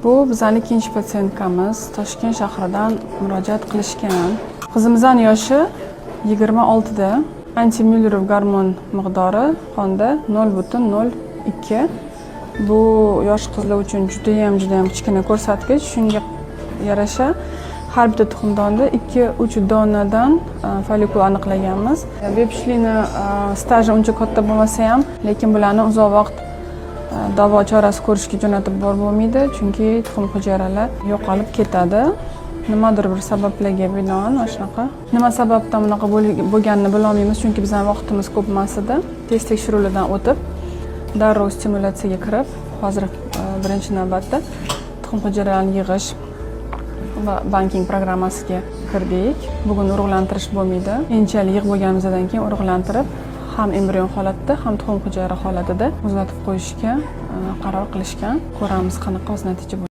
Bu bizning ikkinchi patsientkamiz Toshkent shahridan murojaat qilishgan. Qizimizning yoshi 26 da. Antimillerov gormon miqdori qonda 0,02. Bu yosh qizlar uchun juda ham kichkina ko'rsatkich. Shunga yarasha har bitta tuxumdonda 2-3 donadan follikul aniqlaganmiz. Bepushlini staji uncha katta bo'lmasa ham, lekin bularni uzoq vaqt davo chorasi ko'rishga jo'natib bo'lmaydi, chunki tuxum hujayralar yo'qolib ketadi. Nimadir bir sabablarga binoan shunaqa. Nima sababdan bunaqa bo'lganini bilolmaymiz, chunki bizning vaqtimiz ko'p emas edi. Test tekshiruvlardan o'tib, darrov stimulyatsiyaga kirib, hozir birinchi navbatda tuxum hujayralarini yig'ish va banking programmasiga kirdik. Bugun urug'lantirish bo'lmaydi. Keyinchalik yig'ib bo'lganimizdan keyin urug'lantirib, ham embrion holatda, ham tuxum hujayra holatida muzlatib qo'yishga qaror qilishgan. Ko'ramiz qanaqa o'z natija